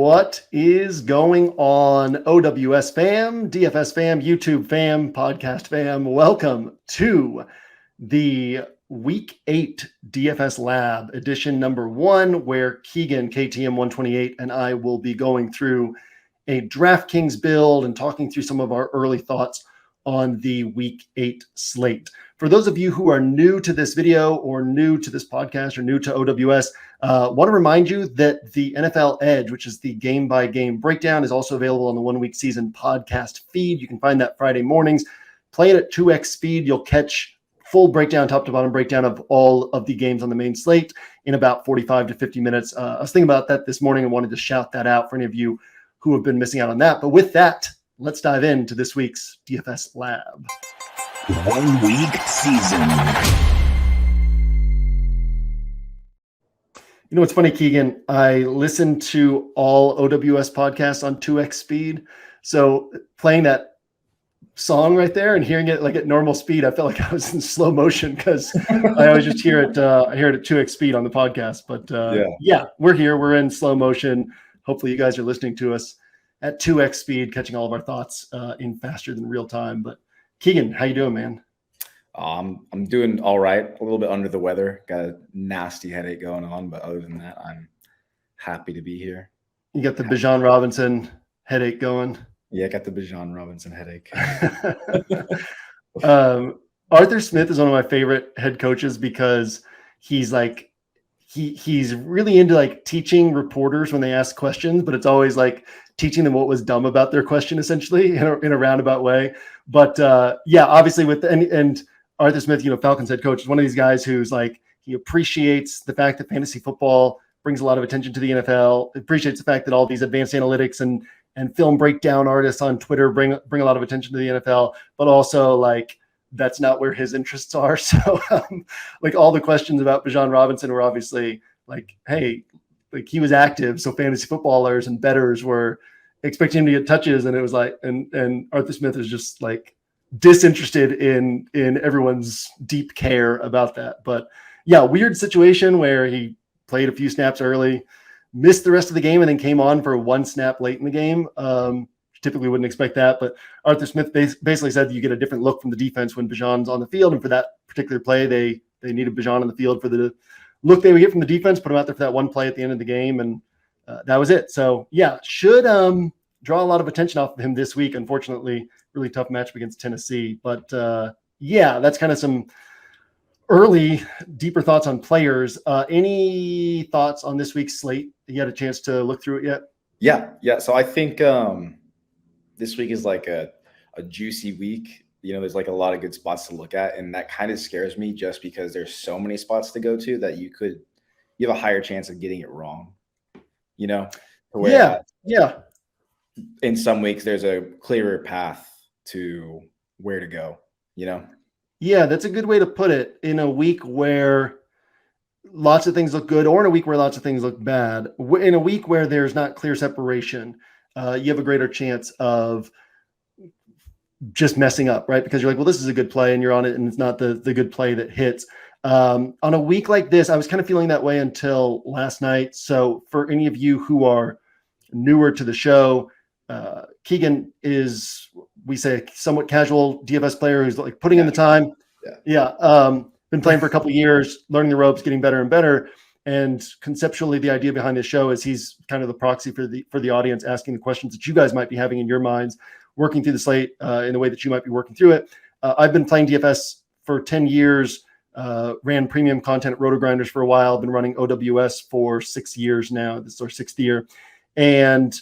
What is going on, OWS fam, DFS fam, YouTube fam, podcast fam? Welcome to the Week 8 DFS Lab edition number 1, where Keegan, KTM 128, and I will be going through a Draftkings build and talking through some of our early thoughts on the Week 8 slate. For those of you who are new to this video or new to this podcast or new to OWS, want to remind you that the NFL Edge, which is the game-by-game breakdown, is also available on the One Week Season podcast feed. You can find that Friday mornings. Play it at 2x speed. You'll catch full breakdown, top-to-bottom breakdown of all of the games on the main slate in about 45 to 50 minutes. I was thinking about that this morning and wanted to shout that out for any of you who have been missing out on that. But with that, let's dive into this week's DFS Lab. 1 week season. You know what's funny, Keegan? I listen to all OWS podcasts on 2x speed. So playing that song right there and hearing it like at normal speed, I felt like I was in slow motion because I always just hear it. I hear it at 2x speed on the podcast. But yeah, we're here. We're in slow motion. Hopefully, you guys are listening to us at 2x speed, catching all of our thoughts in faster than real time. But Keegan, how you doing, man? I'm doing all right. A little bit under the weather. Got a nasty headache going on, but other than that, I'm happy to be here. You got the Bijan Robinson headache going? Yeah, I got the Bijan Robinson headache. Arthur Smith is one of my favorite head coaches because he's like he's really into like teaching reporters when they ask questions, but it's always like teaching them what was dumb about their question, essentially in a roundabout way. But yeah, obviously with and Arthur Smith, Falcons head coach, is one of these guys who's like, he appreciates the fact that fantasy football brings a lot of attention to the NFL, appreciates the fact that all these advanced analytics and film breakdown artists on Twitter bring a lot of attention to the NFL, but also like that's not where his interests are. So like all the questions about Bijan Robinson were obviously like, hey, like he was active, so fantasy footballers and bettors were expecting him to get touches, and it was like, and Arthur Smith is just like disinterested in everyone's deep care about that. But yeah, weird situation where he played a few snaps early, missed the rest of the game, and then came on for one snap late in the game. Typically wouldn't expect that, but Arthur Smith basically said you get a different look from the defense when Bijan's on the field, and for that particular play, they needed Bijan on the field for the look they would get from the defense, put him out there for that one play at the end of the game, and that was it. So yeah, should draw a lot of attention off of him this week. Unfortunately, really tough matchup against Tennessee. But yeah, that's kind of some early, deeper thoughts on players. Any thoughts on this week's slate? You had a chance to look through it yet? Yeah. So I think this week is like a juicy week. There's like a lot of good spots to look at, and that kind of scares me just because there's so many spots to go to that you have a higher chance of getting it wrong. Yeah. In some weeks, there's a clearer path to where to go. Yeah, that's a good way to put it. In a week where lots of things look good, or in a week where lots of things look bad, in a week where there's not clear separation, you have a greater chance of just messing up, right? Because you're like, well, this is a good play, and you're on it, and it's not the good play that hits. On a week like this, I was kind of feeling that way until last night. So for any of you who are newer to the show, Keegan is, we say, a somewhat casual DFS player who's like putting in the time. Been playing for a couple of years, learning the ropes, getting better and better. And conceptually, the idea behind this show is he's kind of the proxy for the audience, asking the questions that you guys might be having in your minds, working through the slate in the way that you might be working through it. I've been playing DFS for 10 years, ran premium content at Roto-Grinders for a while, been running OWS for 6 years now. This is our 6th year. And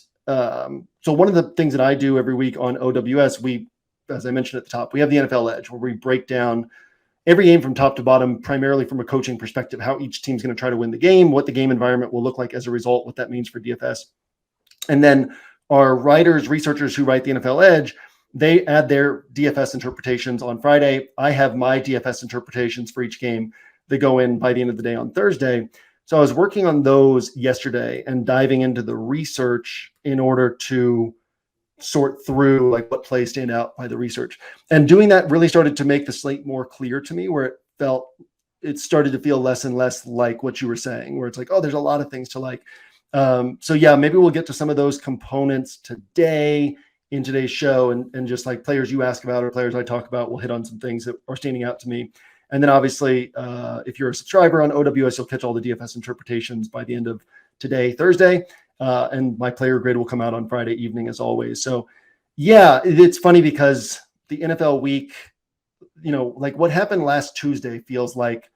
so one of the things that I do every week on OWS, as I mentioned at the top, we have the NFL Edge, where we break down every game from top to bottom, primarily from a coaching perspective, how each team's going to try to win the game, what the game environment will look like as a result, what that means for DFS. And then our writers, researchers who write the NFL Edge, they add their DFS interpretations on Friday. I have my DFS interpretations for each game that go in by the end of the day on Thursday. So I was working on those yesterday and diving into the research in order to sort through like what plays stand out by the research. And doing that really started to make the slate more clear to me, where it started to feel less and less like what you were saying, where it's like, oh, there's a lot of things to like. So yeah, maybe we'll get to some of those components today in today's show, and just like players you ask about or players I talk about, we'll hit on some things that are standing out to me. And then obviously, if you're a subscriber on OWS, you'll catch all the DFS interpretations by the end of today, Thursday. And my player grid will come out on Friday evening as always. So yeah, it's funny because the NFL week, like what happened last Tuesday feels like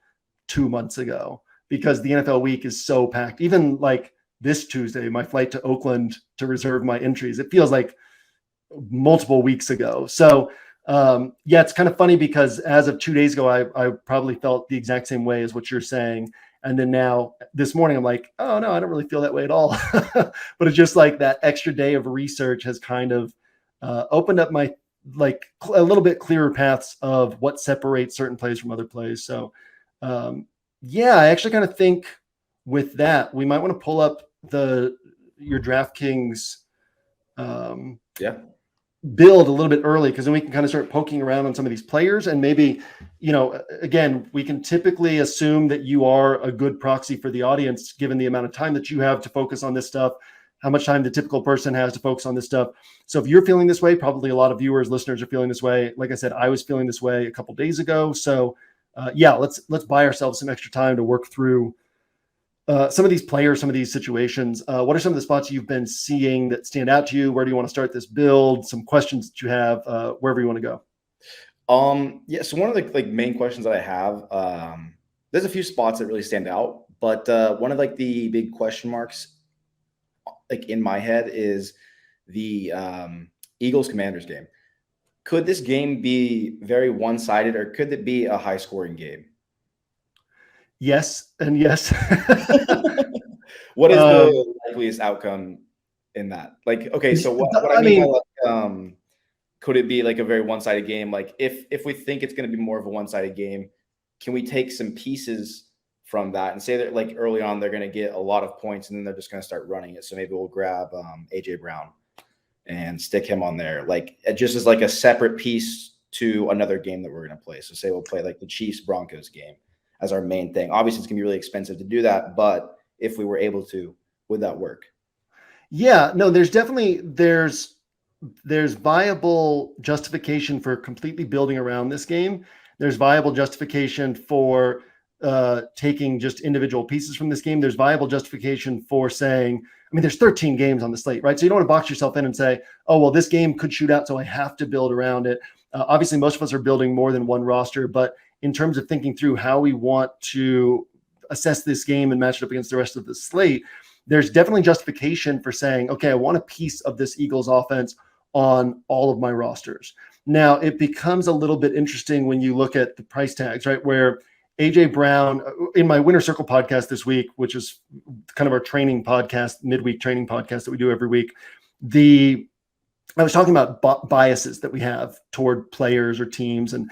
2 months ago because the NFL week is so packed. Even like this Tuesday, my flight to Oakland to reserve my entries, it feels like multiple weeks ago. So yeah, it's kind of funny because as of 2 days ago, I probably felt the exact same way as what you're saying. And then now this morning, I'm like, oh no, I don't really feel that way at all. But it's just like that extra day of research has kind of opened up my like a little bit clearer paths of what separates certain plays from other plays. So yeah, I actually kind of think with that, we might want to pull up your DraftKings build a little bit early, because then we can kind of start poking around on some of these players, and maybe, again, we can typically assume that you are a good proxy for the audience, given the amount of time that you have to focus on this stuff, how much time the typical person has to focus on this stuff. So if you're feeling this way, probably a lot of viewers, listeners are feeling this way. Like I said, I was feeling this way a couple of days ago. So yeah, let's buy ourselves some extra time to work through some of these players, some of these situations. What are some of the spots you've been seeing that stand out to you? Where do you want to start this build? Some questions that you have, wherever you want to go. Yeah. So one of the main questions that I have, there's a few spots that really stand out, but one of the big question marks in my head is the Eagles Commanders game. Could this game be very one-sided, or could it be a high-scoring game? Yes, and yes. What is the likeliest outcome in that? Okay, so what I mean by could it be a very one-sided game? If we think it's going to be more of a one-sided game, can we take some pieces from that and say that early on they're going to get a lot of points and then they're just going to start running it? So maybe we'll grab AJ Brown and stick him on there, just as a separate piece to another game that we're going to play. So say we'll play the Chiefs Broncos game as our main thing. Obviously, it's going to be really expensive to do that, but if we were able to, would that work? Yeah, no, there's viable justification for completely building around this game. There's viable justification for taking just individual pieces from this game. There's viable justification for saying, there's 13 games on the slate, right? So you don't want to box yourself in and say, oh, well, this game could shoot out, so I have to build around it. Obviously, most of us are building more than one roster, but in terms of thinking through how we want to assess this game and match it up against the rest of the slate, there's definitely justification for saying, okay, I want a piece of this Eagles offense on all of my rosters. Now, it becomes a little bit interesting when you look at the price tags, right? Where AJ Brown, in my Winner Circle podcast this week, which is kind of our training podcast, midweek training podcast that we do every week, I was talking about biases that we have toward players or teams, and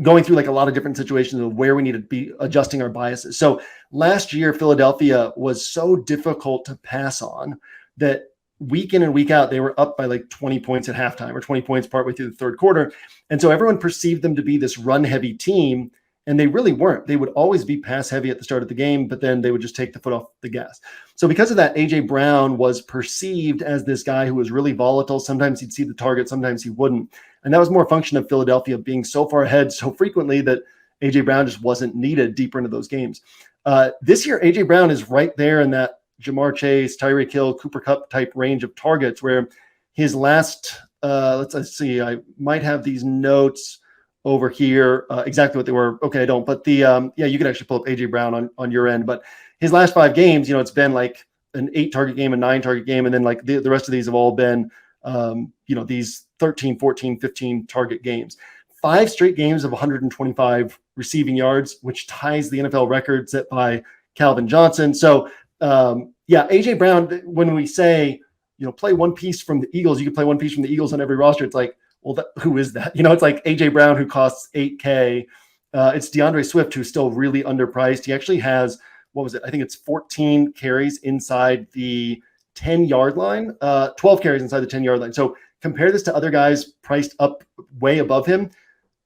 going through a lot of different situations of where we need to be adjusting our biases. So last year, Philadelphia was so difficult to pass on that week in and week out, they were up by 20 points at halftime or 20 points partway through the third quarter. And so everyone perceived them to be this run heavy team, and they really weren't. They would always be pass heavy at the start of the game, but then they would just take the foot off the gas. So because of that, AJ Brown was perceived as this guy who was really volatile. Sometimes he'd see the target, sometimes he wouldn't. And that was more a function of Philadelphia being so far ahead so frequently that AJ Brown just wasn't needed deeper into those games. This year, AJ Brown is right there in that Jamar Chase, Tyreek Hill, Cooper Kupp type range of targets, where his last, let's see, I might have these notes over here, exactly what they were. Okay, I don't, but yeah, you can actually pull up AJ Brown on your end, but his last 5 games, it's been an 8 target game, a 9 target game. And then the rest of these have all been, these 13, 14, 15 target games, 5 straight games of 125 receiving yards, which ties the NFL record set by Calvin Johnson. So yeah, AJ Brown, when we say, play one piece from the Eagles, you can play one piece from the Eagles on every roster. It's well, who is that? It's AJ Brown, who costs $8K. It's DeAndre Swift, who's still really underpriced. He actually has, what was it? I think it's 14 carries inside the 10-yard line, 12 carries inside the 10-yard line. So compare this to other guys priced up way above him.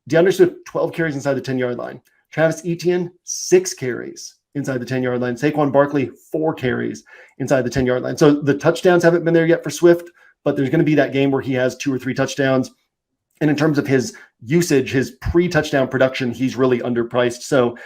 DeAndre Swift, 12 carries inside the 10-yard line. Travis Etienne, 6 carries inside the 10-yard line. Saquon Barkley, 4 carries inside the 10-yard line. So the touchdowns haven't been there yet for Swift, but there's going to be that game where he has 2 or 3 touchdowns. And in terms of his usage, his pre-touchdown production, he's really underpriced. So,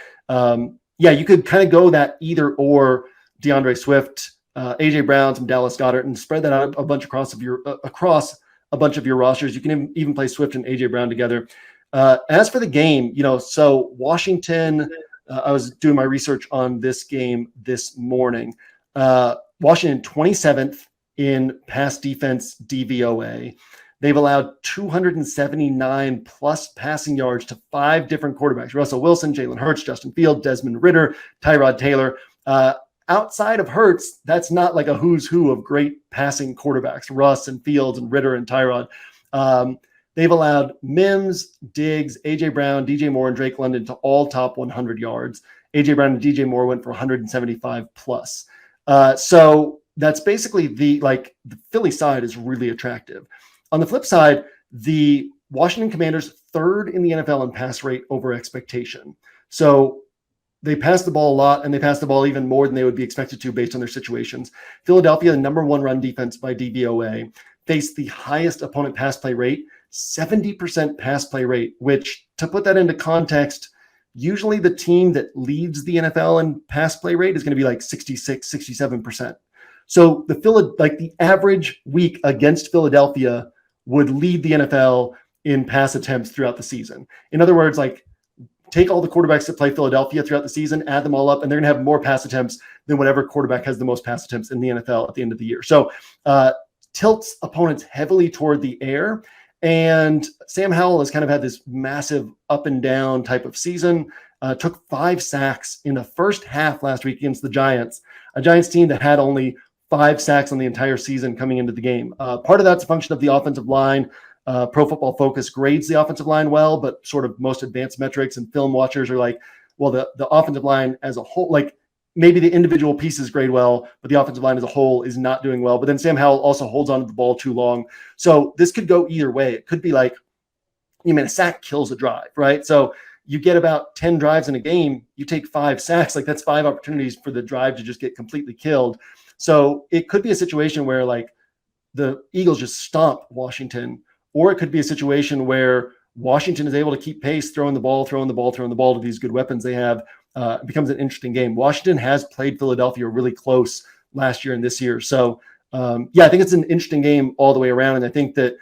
you could kind of go that either or DeAndre Swift, AJ Brown, some Dallas Goedert, and spread that out a bunch across a bunch of your rosters. You can even play Swift and AJ Brown together. As for the game, so Washington, I was doing my research on this game this morning. Washington 27th in pass defense DVOA. They've allowed 279 plus passing yards to 5 different quarterbacks: Russell Wilson, Jalen Hurts, Justin Fields, Desmond Ridder, Tyrod Taylor. Outside of Hurts, that's not like a who's who of great passing quarterbacks: Russ and Fields and Ridder and Tyrod. They've allowed Mims, Diggs, AJ Brown, DJ Moore, and Drake London to all top 100 yards. AJ Brown and DJ Moore went for 175 plus. So that's basically the Philly side is really attractive. On the flip side, the Washington Commanders 3rd in the NFL in pass rate over expectation. So they pass the ball a lot, and they pass the ball even more than they would be expected to based on their situations. Philadelphia, the number 1 run defense by DVOA, faced the highest opponent pass play rate, 70% pass play rate, which, to put that into context, usually the team that leads the NFL in pass play rate is going to be like 66, 67%. So the average week against Philadelphia would lead the NFL in pass attempts throughout the season. In other words, take all the quarterbacks that play Philadelphia throughout the season, add them all up, and they're going to have more pass attempts than whatever quarterback has the most pass attempts in the NFL at the end of the year. So tilts opponents heavily toward the air. And Sam Howell has kind of had this massive up and down type of season. Took 5 sacks in the first half last week against the Giants, a Giants team that had only 5 sacks on the entire season coming into the game. Part of that's a function of the offensive line. Pro Football Focus grades the offensive line well, but sort of most advanced metrics and film watchers are like, well, the offensive line as a whole, maybe the individual pieces grade well, but the offensive line as a whole is not doing well. But then Sam Howell also holds on to the ball too long. So this could go either way. It could be a sack kills a drive, right? So you get about 10 drives in a game, you take 5 sacks, that's 5 opportunities for the drive to just get completely killed. So it could be a situation where the Eagles just stomp Washington, or it could be a situation where Washington is able to keep pace, throwing the ball to these good weapons they have. It becomes an interesting game. Washington has played Philadelphia really close last year and this year. So I think it's an interesting game all the way around. And I think that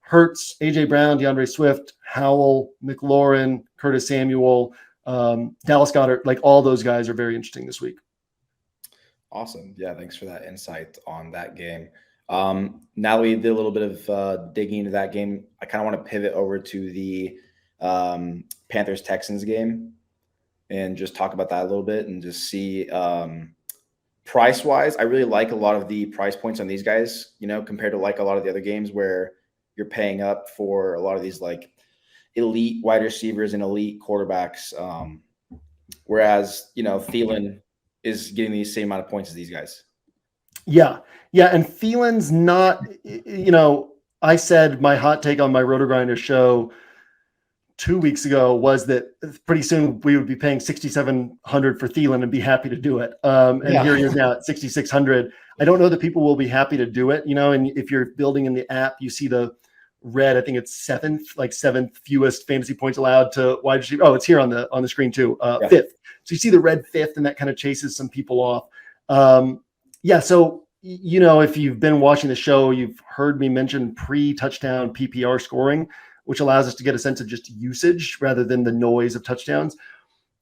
Hurts, AJ Brown, DeAndre Swift, Howell, McLaurin, Curtis Samuel, Dallas Goedert, all those guys are very interesting this week. Awesome. Yeah, thanks for that insight on that game. Now that we did a little bit of digging into that game, I kind of want to pivot over to the Panthers-Texans game and just talk about that a little bit and just see price-wise. I really like a lot of the price points on these guys, compared to a lot of the other games where you're paying up for a lot of these elite wide receivers and elite quarterbacks. Whereas, Thielen is getting the same amount of points as these guys. Yeah. And Thielen's not, I said my hot take on my Roto-Grinder show 2 weeks ago was that pretty soon we would be paying $6,700 for Thielen and be happy to do it. Here he is now at $6,600. I don't know that people will be happy to do it, and if you're building in the app, you see the red, I think it's seventh fewest fantasy points allowed to wide receiver. Oh, it's here on the screen too. 5th. So you see the red 5th, and that kind of chases some people off. So, if you've been watching the show, you've heard me mention pre-touchdown PPR scoring, which allows us to get a sense of just usage rather than the noise of touchdowns.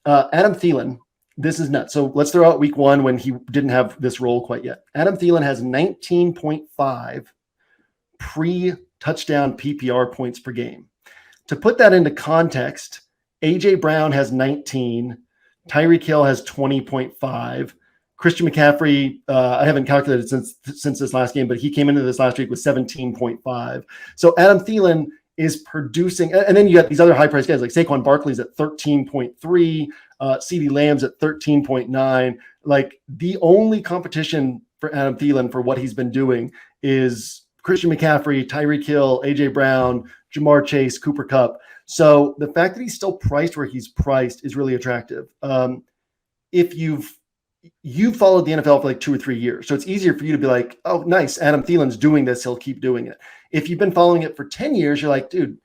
Adam Thielen, this is nuts. So let's throw out week 1 when he didn't have this role quite yet. Adam Thielen has 19.5 pre-touchdown PPR points per game. To put that into context, AJ Brown has 19, Tyreek Hill has 20.5. Christian McCaffrey, I haven't calculated since this last game, but he came into this last week with 17.5. So Adam Thielen is producing, and then you got these other high-priced guys like Saquon Barkley's at 13.3, CeeDee Lamb's at 13.9. The only competition for Adam Thielen for what he's been doing is Christian McCaffrey, Tyreek Hill, AJ Brown, Jamar Chase, Cooper Kupp. So the fact that he's still priced where he's priced is really attractive. if you've followed the NFL for like 2 or 3 years. So it's easier for you to be like, oh, nice, Adam Thielen's doing this. He'll keep doing it. If you've been following it for 10 years, you're like, dude,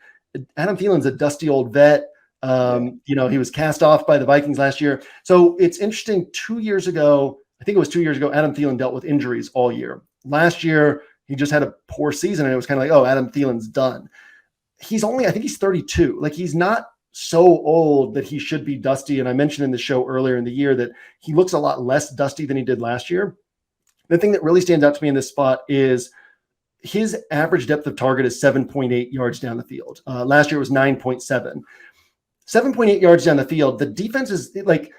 Adam Thielen's a dusty old vet. He was cast off by the Vikings last year. So it's interesting. 2 years ago, I think it was 2 years ago, Adam Thielen dealt with injuries all year. Last year, he just had a poor season, and it was kind of like, oh, Adam Thielen's done. I think he's 32. Like, he's not so old that he should be dusty. And I mentioned in the show earlier in the year that he looks a lot less dusty than he did last year. The thing that really stands out to me in this spot is his average depth of target is 7.8 yards down the field. Last year it was 9.7. 7.8 yards down the field. The defense is like,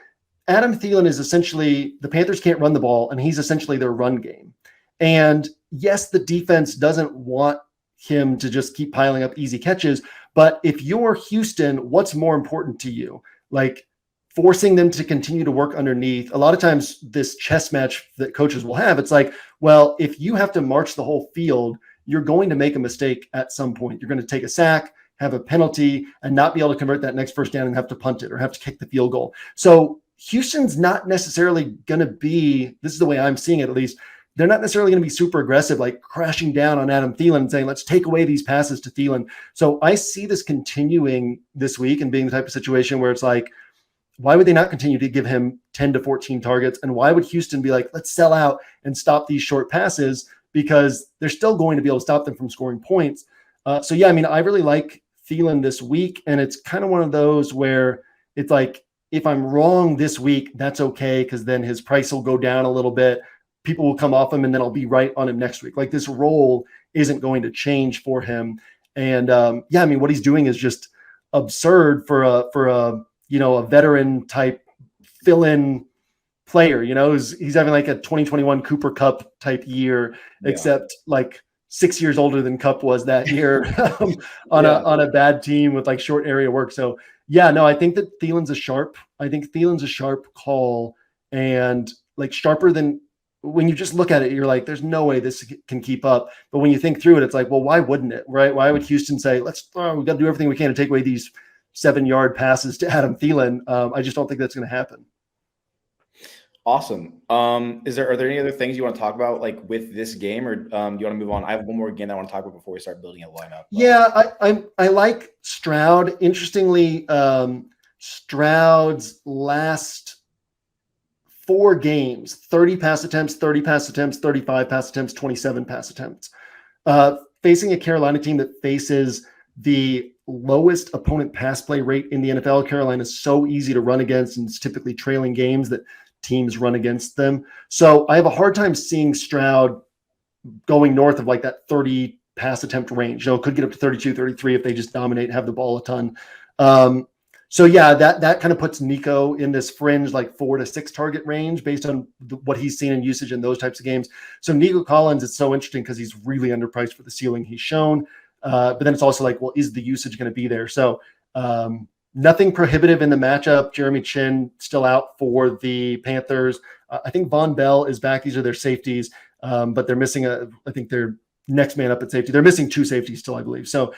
Adam Thielen is essentially, the Panthers can't run the ball, and he's essentially their run game. And yes, the defense doesn't want him to just keep piling up easy catches. But if you're Houston, what's more important to you? Like, forcing them to continue to work underneath. A lot of times this chess match that coaches will have, it's like, well, if you have to march the whole field, you're going to make a mistake at some point. You're going to take a sack, have a penalty, and not be able to convert that next first down and have to punt it or have to kick the field goal. So Houston's not necessarily going to be, this is the way I'm seeing it at least, they're not necessarily going to be super aggressive, like crashing down on Adam Thielen and saying, let's take away these passes to Thielen. So I see this continuing this week and being the type of situation where it's like, why would they not continue to give him 10 to 14 targets? And why would Houston be like, let's sell out and stop these short passes? Because they're still going to be able to stop them from scoring points. So yeah, I mean, I really like Thielen this week. And it's kind of one of those where it's like, if I'm wrong this week, that's okay, because then his price will go down a little bit. People will come off him, and then I'll be right on him next week. Like, this role isn't going to change for him. And yeah, I mean, what he's doing is just absurd for a veteran type fill-in player. He's having like a 2021 Cooper Kupp type year, except like 6 years older than Kupp was that year on a bad team with like short area work. So yeah, no, I think that Thielen's a sharp call, and like sharper than when you just look at it, you're like, there's no way this can keep up. But when you think through it, it's like, well, why wouldn't it, right? Why would Houston say, we've got to do everything we can to take away these 7-yard passes to Adam Thielen? I just don't think that's going to happen. Awesome. Are there any other things you want to talk about, like with this game, or do you want to move on? I have one more game I want to talk about before we start building a lineup. Yeah, I like Stroud. Interestingly, Stroud's last 4 games, 30 pass attempts, 30 pass attempts, 35 pass attempts, 27 pass attempts. Facing a Carolina team that faces the lowest opponent pass play rate in the NFL. Carolina is so easy to run against, and it's typically trailing games that teams run against them. So I have a hard time seeing Stroud going north of like that 30 pass attempt range. Could get up to 32, 33 if they just dominate, have the ball a ton. So yeah, that kind of puts Nico in this fringe, like 4 to 6 target range based on what he's seen in usage in those types of games. So Nico Collins is so interesting because he's really underpriced for the ceiling he's shown. But then it's also like, well, is the usage going to be there? So nothing prohibitive in the matchup. Jeremy Chin still out for the Panthers. I think Von Bell is back. These are their safeties, but they're missing I think their next man up at safety. They're missing 2 safeties still, I believe. So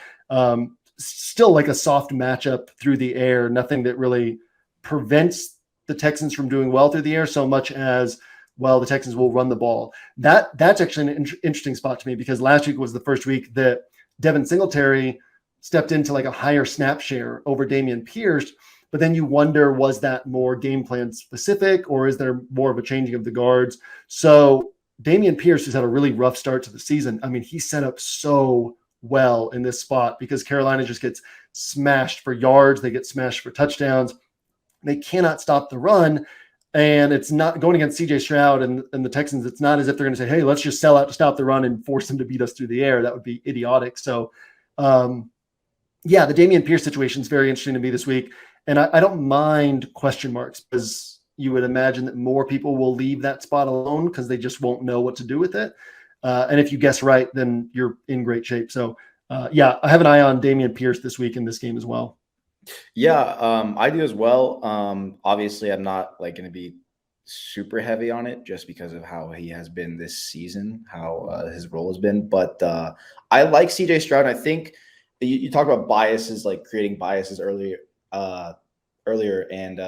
still like a soft matchup through the air. Nothing that really prevents the Texans from doing well through the air so much as, well, the Texans will run the ball. That's actually an interesting spot to me, because last week was the first week that Devin Singletary stepped into like a higher snap share over Dameon Pierce. But then you wonder, was that more game plan specific, or is there more of a changing of the guards? So Dameon Pierce has had a really rough start to the season. I mean, he set up so well in this spot because Carolina just gets smashed for yards. They get smashed for touchdowns. They cannot stop the run. And it's not going against CJ Stroud and the Texans. It's not as if they're going to say, hey, let's just sell out to stop the run and force them to beat us through the air. That would be idiotic. So, yeah, the Dameon Pierce situation is very interesting to me this week. And I don't mind question marks, because you would imagine that more people will leave that spot alone because they just won't know what to do with it. And if you guess right, then you're in great shape. So, yeah, I have an eye on Dameon Pierce this week in this game as well. Yeah, I do as well. Obviously, I'm not like going to be super heavy on it just because of how he has been this season, how his role has been. But I like CJ Stroud. I think you talk about biases, like creating biases earlier, and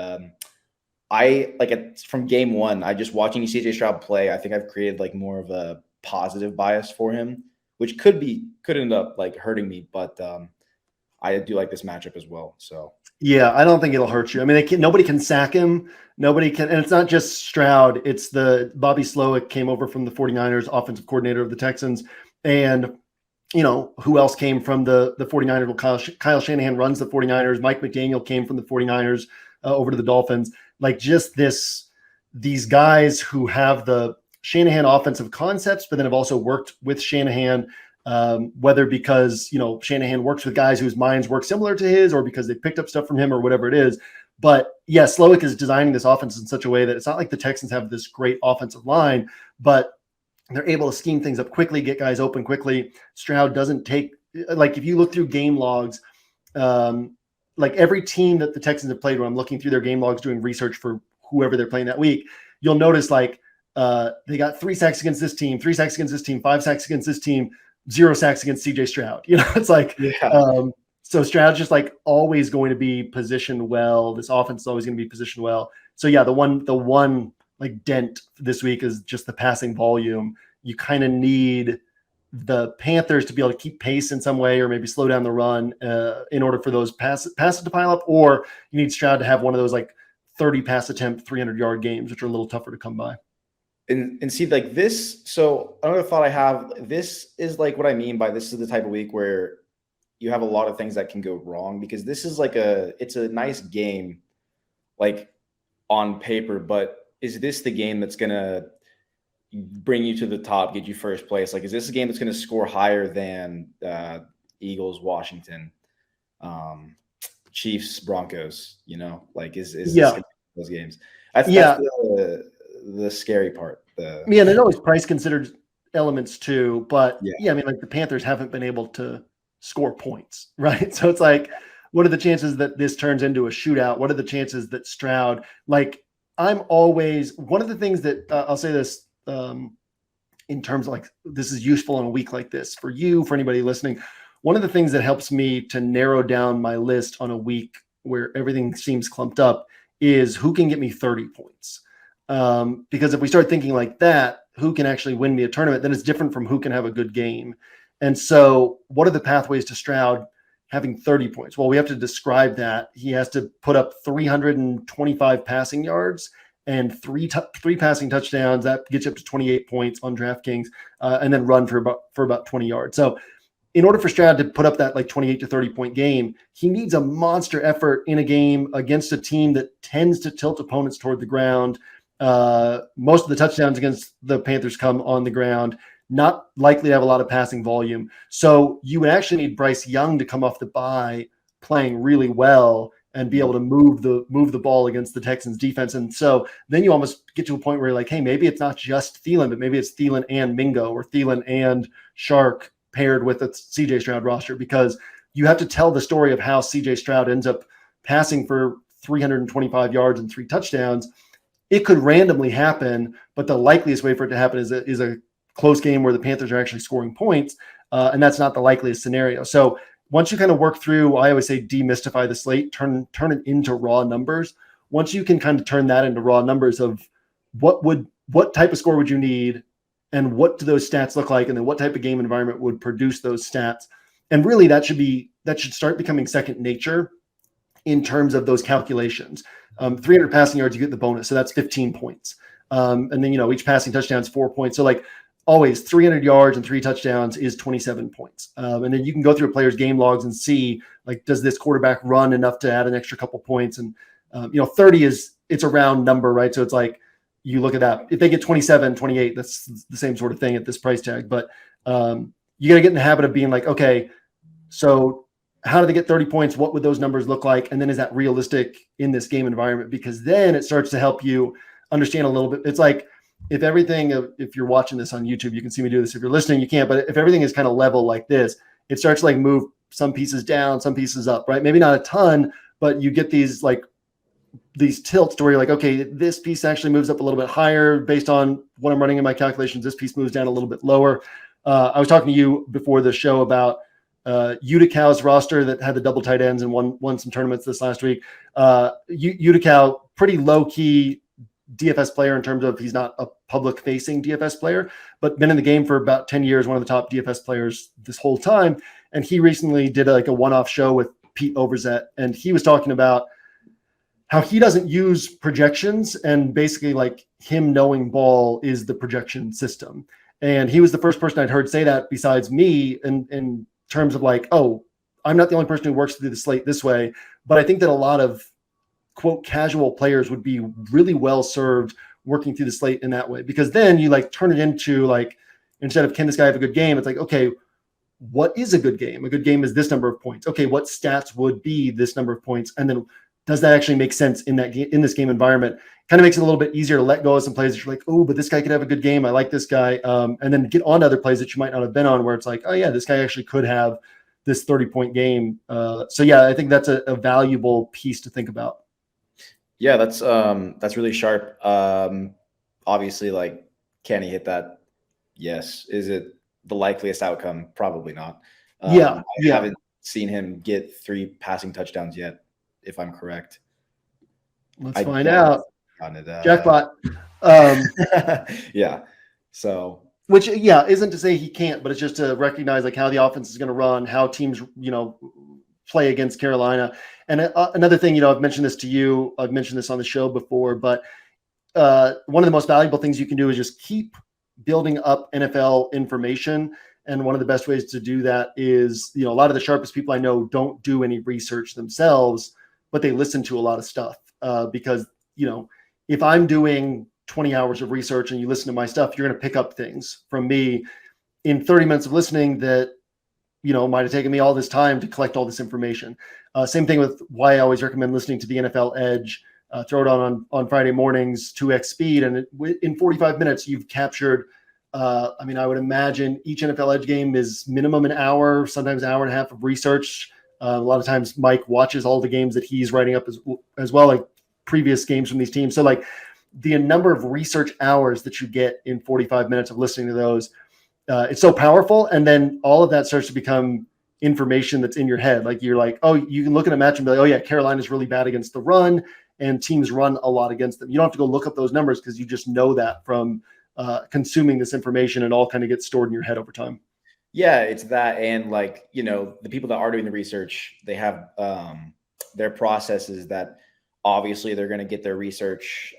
from game one, I just watching CJ Stroud play, I think I've created like more of a positive bias for him, which could end up like hurting me, but I do like this matchup as well. So yeah, I don't think it'll hurt you. I mean, nobody can sack him. Nobody can, and it's not just Stroud. It's the Bobby Slowick came over from the 49ers, offensive coordinator of the Texans, and who else came from the 49ers? Well, Kyle Shanahan runs the 49ers. Mike McDaniel came from the 49ers over to the Dolphins. Like just these guys who have the Shanahan offensive concepts, but then have also worked with Shanahan, whether because, Shanahan works with guys whose minds work similar to his or because they picked up stuff from him or whatever it is. But yeah, Slowick is designing this offense in such a way that it's not like the Texans have this great offensive line, but they're able to scheme things up quickly, get guys open quickly. Stroud doesn't take, like if you look through game logs, like every team that the Texans have played, when I'm looking through their game logs, doing research for whoever they're playing that week, you'll notice like they got 3 sacks against this team, 3 sacks against this team, 5 sacks against this team, 0 sacks against CJ Stroud. It's like, so Stroud's just like always going to be positioned well. This offense is always going to be positioned well. So yeah, the one like dent this week is just the passing volume. You kind of need the Panthers to be able to keep pace in some way, or maybe slow down the run in order for those passes to pile up, or you need Stroud to have one of those like 30 pass attempt, 300-yard games, which are a little tougher to come by. And see, like this, so another thought I have, this is like what I mean by this is the type of week where you have a lot of things that can go wrong, because this is like it's a nice game, like on paper, but is this the game that's going to bring you to the top, get you first place? Like, is this a game that's going to score higher than Eagles, Washington, Chiefs, Broncos, like is this those games? That's the scary part. And there's always price considered elements too, but I mean, like the Panthers haven't been able to score points, right? So it's like, what are the chances that this turns into a shootout? What are the chances that Stroud, like I'm always, one of the things that I'll say this in terms of like, this is useful in a week like this for you, for anybody listening. One of the things that helps me to narrow down my list on a week where everything seems clumped up is who can get me 30 points. Because if we start thinking like that, who can actually win me a tournament, then it's different from who can have a good game. And so what are the pathways to Stroud having 30 points? Well, we have to describe that. He has to put up 325 passing yards and three passing touchdowns. That gets you up to 28 points on DraftKings, and then run for about 20 yards. So in order for Stroud to put up that like 28 to 30 point game, he needs a monster effort in a game against a team that tends to tilt opponents toward the ground. Most of the touchdowns against the Panthers come on the ground, not likely to have a lot of passing volume. So you would actually need Bryce Young to come off the bye playing really well and be able to move the ball against the Texans defense. And so then you almost get to a point where you're like, hey, maybe it's not just Thielen, but maybe it's Thielen and Mingo, or Thielen and Chark paired with a CJ Stroud roster, because you have to tell the story of how CJ Stroud ends up passing for 325 yards and 3 touchdowns. It could randomly happen, but the likeliest way for it to happen is a close game where the Panthers are actually scoring points, and that's not the likeliest scenario. So once you kind of work through, I always say demystify the slate, turn it into raw numbers. Once you can kind of turn that into raw numbers of what type of score would you need, and what do those stats look like, and then what type of game environment would produce those stats, and really that should start becoming second nature in terms of those calculations. 300 passing yards, you get the bonus, so that's 15 points. And then each passing touchdown is 4 points. So like always 300 yards and 3 touchdowns is 27 points. And then you can go through a player's game logs and see, like, does this quarterback run enough to add an extra couple points? And 30 it's a round number, right? So it's like, you look at that. If they get 27, 28, that's the same sort of thing at this price tag. But you got to get in the habit of being like, okay, so how do they get 30 points? What would those numbers look like? And then is that realistic in this game environment? Because then it starts to help you understand a little bit. It's like, if you're watching this on YouTube, you can see me do this. If you're listening, you can't. But if everything is kind of level like this, it starts to like move some pieces down, some pieces up, right? Maybe not a ton, but you get these tilts to where you're like, okay, this piece actually moves up a little bit higher based on what I'm running in my calculations. This piece moves down a little bit lower. I was talking to you before the show about Utical's roster that had the double tight ends and won some tournaments this last week. Utical pretty low key DFS player in terms of he's not a public facing DFS player, but been in the game for about 10 years, one of the top DFS players this whole time. And he recently did a one-off show with Pete Overzet, and he was talking about how he doesn't use projections, and basically like him knowing ball is the projection system. And he was the first person I'd heard say that besides me in terms of like, oh, I'm not the only person who works through the slate this way. But I think that a lot of quote casual players would be really well served working through the slate in that way, because then you like turn it into like, instead of can this guy have a good game, it's like, okay, what is a good game? A good game is this number of points. Okay, what stats would be this number of points? And then does that actually make sense in that game, in this game environment? Kind of makes it a little bit easier to let go of some plays that you're like, oh, but this guy could have a good game. I like this guy. And then get on to other plays that you might not have been on, where it's like, oh yeah, this guy actually could have this 30-point game. So yeah, I think that's a valuable piece to think about. Yeah, that's really sharp. Obviously, like, can he hit that? Yes. Is it the likeliest outcome? Probably not. I haven't seen him get 3 passing touchdowns yet, if I'm correct. Let's find out. Jackpot. Yeah. So, which, yeah, isn't to say he can't, but it's just to recognize like how the offense is going to run, how teams, play against Carolina. And another thing, I've mentioned this to you, I've mentioned this on the show before, but one of the most valuable things you can do is just keep building up NFL information. And one of the best ways to do that is, a lot of the sharpest people I know don't do any research themselves, but they listen to a lot of stuff because, if I'm doing 20 hours of research and you listen to my stuff, you're going to pick up things from me in 30 minutes of listening that, might have taken me all this time to collect all this information. Same thing with why I always recommend listening to the NFL Edge. Throw it on Friday mornings, 2x speed. And in 45 minutes, you've captured, I would imagine each NFL Edge game is minimum an hour, sometimes an hour and a half of research. A lot of times Mike watches all the games that he's writing up as well, like previous games from these teams. So like the number of research hours that you get in 45 minutes of listening to those, it's so powerful. And then all of that starts to become information that's in your head. Like you're like, oh, you can look at a match and be like, oh yeah, Carolina's really bad against the run and teams run a lot against them. You don't have to go look up those numbers because you just know that from consuming this information, and all kind of gets stored in your head over time. Yeah, it's that. And like, the people that are doing the research, they have their processes that obviously they're going to get their research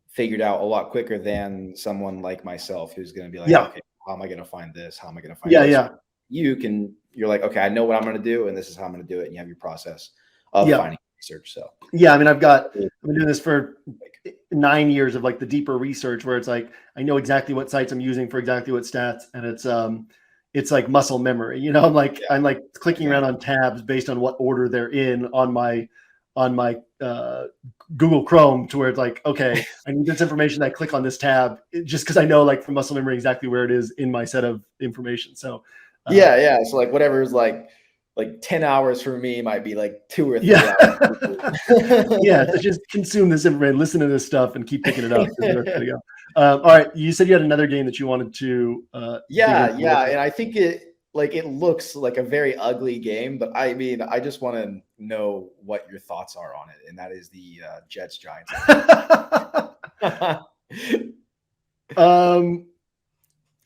figured out a lot quicker than someone like myself, who's going to be like, okay, how am I going to find this? How am I going to find this? Yeah. You're like, okay, I know what I'm going to do, and this is how I'm going to do it. And you have your process of finding research. So yeah, I've been doing this for 9 years of like the deeper research, where it's like, I know exactly what sites I'm using for exactly what stats. And it's like muscle memory, I'm like clicking around on tabs based on what order they're in on my Google Chrome, to where it's like, okay, I need this information. I click on this tab just because I know like from muscle memory exactly where it is in my set of information. So yeah. So like whatever is like 10 hours for me might be like 2 or 3 hours. Yeah, so just consume this information, listen to this stuff, and keep picking it up. All right, you said you had another game that you wanted to. Yeah, and I think it looks like a very ugly game, but I just want to know what your thoughts are on it, and that is the Jets Giants.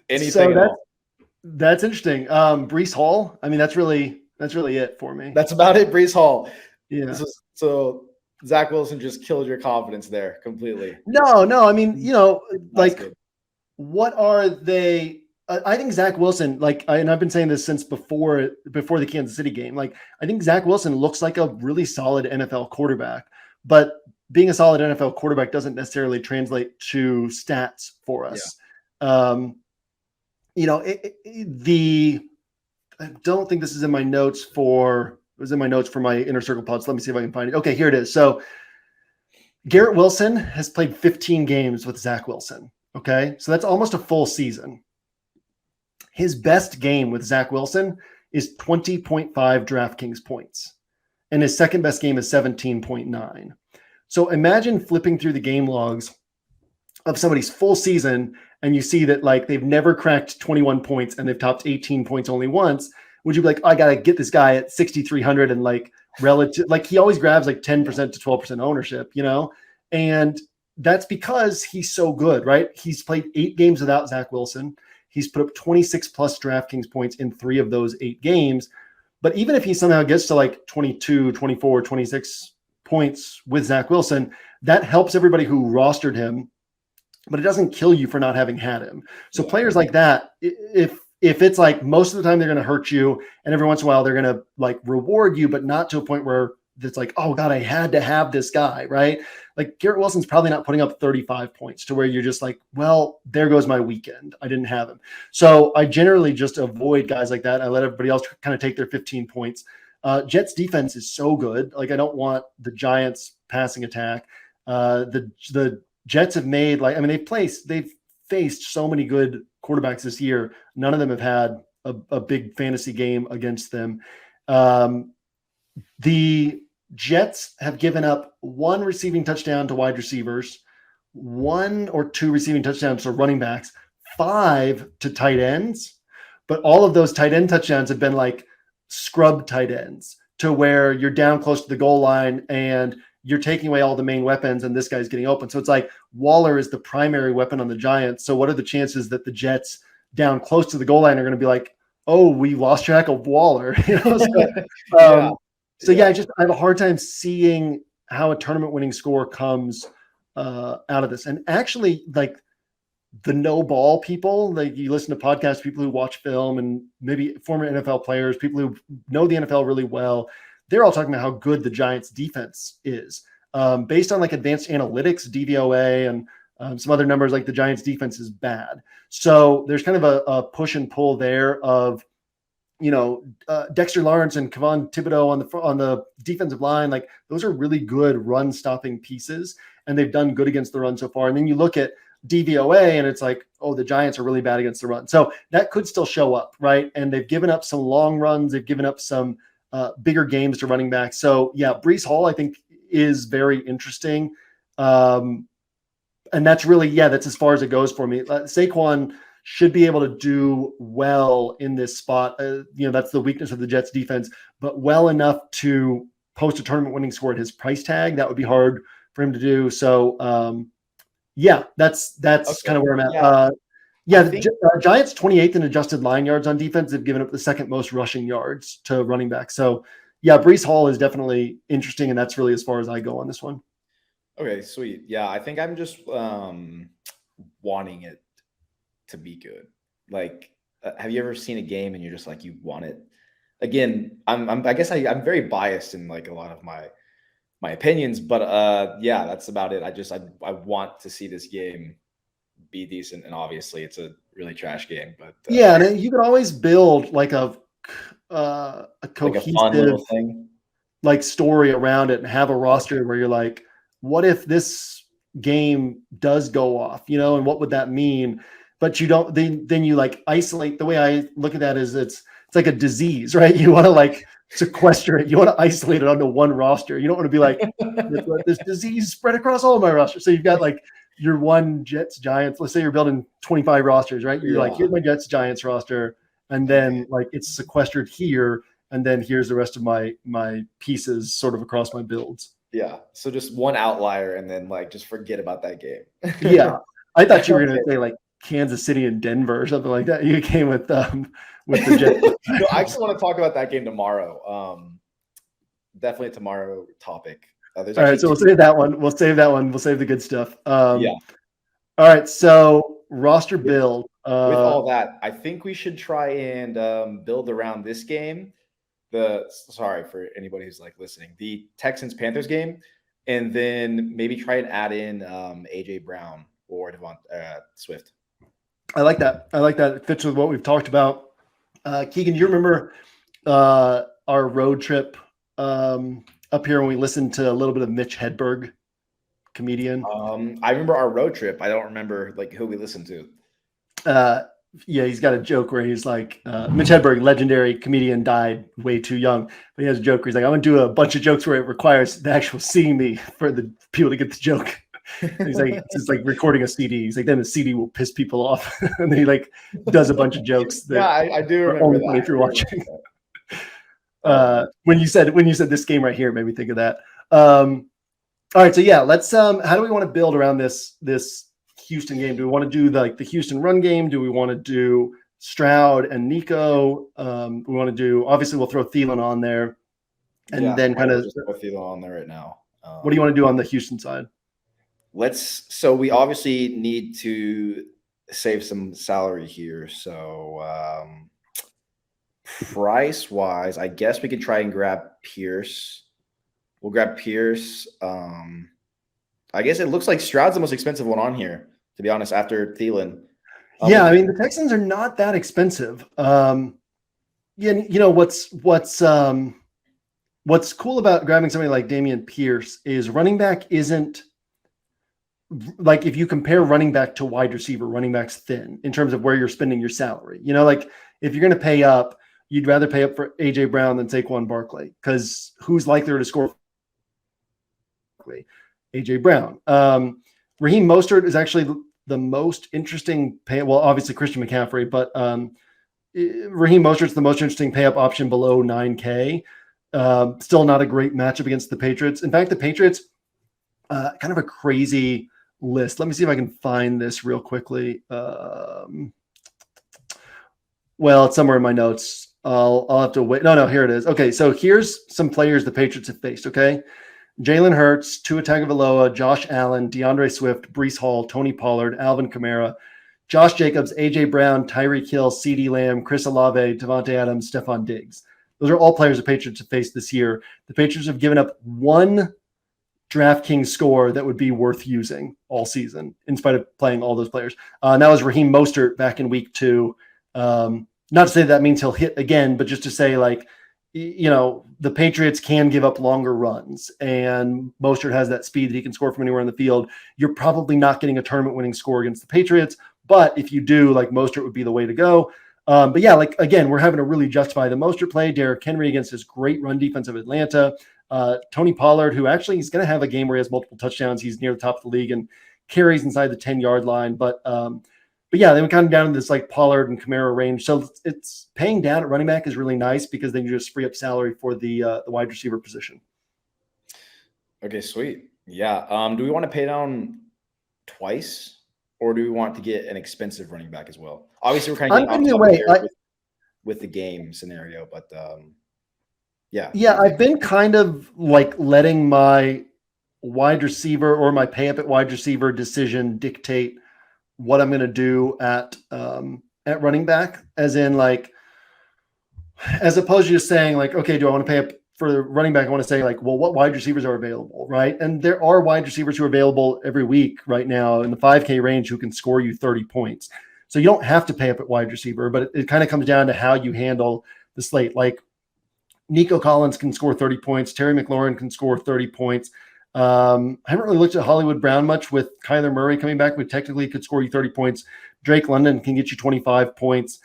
Anything? So that's interesting. Breece Hall. That's really it for me. That's about it. Breece Hall. Yeah. So Zach Wilson just killed your confidence there completely. No. What are they? I think Zach Wilson, and I've been saying this since before the Kansas City game. Like, I think Zach Wilson looks like a really solid NFL quarterback, but being a solid NFL quarterback doesn't necessarily translate to stats for us. Yeah. I don't think this is in my notes it was in my notes for my Inner Circle pods. Let me see if I can find it. Okay, here it is. So Garrett Wilson has played 15 games with Zach Wilson. Okay, so that's almost a full season. His best game with Zach Wilson is 20.5 DraftKings points, and his second best game is 17.9. So imagine flipping through the game logs of somebody's full season, and you see that like they've never cracked 21 points and they've topped 18 points only once. Would you be like, I got to get this guy at 6,300 and like relative. Like he always grabs like 10% to 12% ownership, and that's because he's so good, right? He's played 8 games without Zach Wilson. He's put up 26 plus DraftKings points in 3 of those 8 games. But even if he somehow gets to like 22, 24, 26 points with Zach Wilson, that helps everybody who rostered him, but it doesn't kill you for not having had him. So players like that, if it's like most of the time they're going to hurt you, and every once in a while they're going to like reward you, but not to a point where it's like, oh God, I had to have this guy, right? Like Garrett Wilson's probably not putting up 35 points to where you're just like, well, there goes my weekend. I didn't have him. So I generally just avoid guys like that. I let everybody else kind of take their 15 points. Jets defense is so good. Like I don't want the Giants passing attack. The Jets have made they've faced so many good quarterbacks this year. None of them have had a big fantasy game against them. The Jets have given up 1 receiving touchdown to wide receivers, 1 or 2 receiving touchdowns to running backs, 5 to tight ends. But all of those tight end touchdowns have been like scrub tight ends to where you're down close to the goal line and you're taking away all the main weapons and this guy's getting open. So it's like Waller is the primary weapon on the Giants. So what are the chances that the Jets down close to the goal line are going to be like, oh, we lost track of Waller? So I have a hard time seeing how a tournament winning score comes out of this. And actually, like the no ball people, like you listen to podcasts, people who watch film and maybe former NFL players, people who know the NFL really well, they're all talking about how good the Giants defense is. Based on like advanced analytics, DVOA, and some other numbers, like the Giants defense is bad. So there's kind of a push and pull there of, Dexter Lawrence and Kevon Thibodeau on the defensive line. Like those are really good run stopping pieces, and they've done good against the run so far. And then you look at DVOA and it's like, oh, the Giants are really bad against the run. So that could still show up, right? And they've given up some long runs. They've given up some bigger games to running back. So yeah, Breece Hall, I think, is very interesting. And that's really, that's as far as it goes for me. Saquon should be able to do well in this spot. That's the weakness of the Jets defense, but well enough to post a tournament winning score at his price tag. That would be hard for him to do. So that's okay. Kind of where I'm at. The Giants 28th in adjusted line yards on defense. They've given up the second most rushing yards to running back. So Breece Hall is definitely interesting. And that's really as far as I go on this one. Okay, sweet. Yeah. I think I'm just wanting it to be good. Like, have you ever seen a game and you're just like, you want it? Again, I guess I'm very biased in like a lot of my opinions, but that's about it. I want to see this game be decent, and obviously it's a really trash game. But and you could always build like a cohesive like a fun little thing, like story around it, and have a roster where you're like, what if this game does go off, and what would that mean? But you don't, then you like isolate. The way I look at that is it's like a disease, right? You want to like sequester it. You want to isolate it onto one roster. You don't want to be like, let this disease spread across all of my rosters. So you've got like your one Jets Giants. Let's say you're building 25 rosters, right? You're like, here's my Jets Giants roster. And then like it's sequestered here. And then here's the rest of my pieces sort of across my builds. Yeah. So just one outlier and then like just forget about that game. I thought you were going to say like Kansas City and Denver or something like that. You came with the Jets. No, I actually want to talk about that game tomorrow. Definitely a tomorrow topic. All right, so we'll save that one. We'll save the good stuff. All right, so roster build. With all that, I think we should try and build around this game. Sorry for anybody who's like listening, the Texans Panthers game, and then maybe try and add in AJ Brown or Swift. I like that. It fits with what we've talked about. Keegan, do you remember our road trip up here when we listened to a little bit of Mitch Hedberg, comedian? I remember our road trip. I don't remember like who we listened to. He's got a joke where he's like, Mitch Hedberg, legendary comedian, died way too young. But he has a joke where he's like, I'm going to do a bunch of jokes where it requires the actual seeing me for the people to get the joke. And he's like, it's like recording a CD. He's like, then the CD will piss people off. And then he like does a bunch of jokes. That I do remember that. If you're watching. When you said this game right here, it made me think of that. All right, so yeah, let's how do we want to build around this Houston game? Do we want to do the Houston run game? Do we want to do Stroud and Nico? We want to do, obviously we'll throw Thielen on there, and then kind of just throw Thielen on there right now. What do you want to do on the Houston side? So we obviously need to save some salary here. So price wise, I guess we could try and grab Pierce. We'll grab Pierce. I guess it looks like Stroud's the most expensive one on here, to be honest, after Thielen. Yeah, I mean, the Texans are not that expensive. Yeah, you know what's cool about grabbing somebody like Dameon Pierce is running back isn't like, if you compare running back to wide receiver, running back's thin in terms of where you're spending your salary. You know, like if you're going to pay up, you'd rather pay up for AJ Brown than Saquon Barkley, because who's likelier to score? AJ Brown. Raheem Mostert is actually the most interesting pay. Well, obviously Christian McCaffrey, but Raheem Mostert's the most interesting pay up option below 9K. Still not a great matchup against the Patriots. In fact, the Patriots, kind of a crazy list. Let me see if I can find this real quickly. Well, it's somewhere in my notes. I'll have to wait. No, here it is. Okay, so here's some players the Patriots have faced, okay? Jalen Hurts, Tua Tagovailoa, Josh Allen, DeAndre Swift, Breece Hall, Tony Pollard, Alvin Kamara, Josh Jacobs, AJ Brown, Tyreek Hill, CeeDee Lamb, Chris Olave, Devontae Adams, Stephon Diggs. Those are all players the Patriots have faced this year. The Patriots have given up one Draftkings score that would be worth using all season, in spite of playing all those players. And that was Raheem Mostert back in week 2. Not to say that means he'll hit again, but just to say, like, you know, the Patriots can give up longer runs, and Mostert has that speed that he can score from anywhere on the field. You're probably not getting a tournament-winning score against the Patriots, but if you do, like, Mostert would be the way to go. But yeah, like, again, we're having to really justify the Mostert play. Derrick Henry against his great run defense of Atlanta. Tony Pollard, who actually is going to have a game where he has multiple touchdowns. He's near the top of the league and carries inside the 10-yard line. But yeah, they went kind of down in this like Pollard and Kamara range. So it's paying down at running back is really nice, because then you just free up salary for the wide receiver position. Okay, sweet. Yeah. Do we want to pay down twice, or do we want to get an expensive running back as well? Obviously, we're kind of getting away with the game scenario, but yeah. Yeah, I've been kind of like letting my wide receiver or my pay up at wide receiver decision dictate what I'm going to do at running back, as in, like, as opposed to just saying like, okay, do I want to pay up for the running back? I want to say like, well, what wide receivers are available, right? And there are wide receivers who are available every week right now in the 5K range who can score you 30 points. So you don't have to pay up at wide receiver, but it kind of comes down to how you handle the slate. Like Nico Collins can score 30 points. Terry McLaurin can score 30 points. I haven't really looked at Hollywood Brown much with Kyler Murray coming back, but technically could score you 30 points. Drake London can get you 25 points.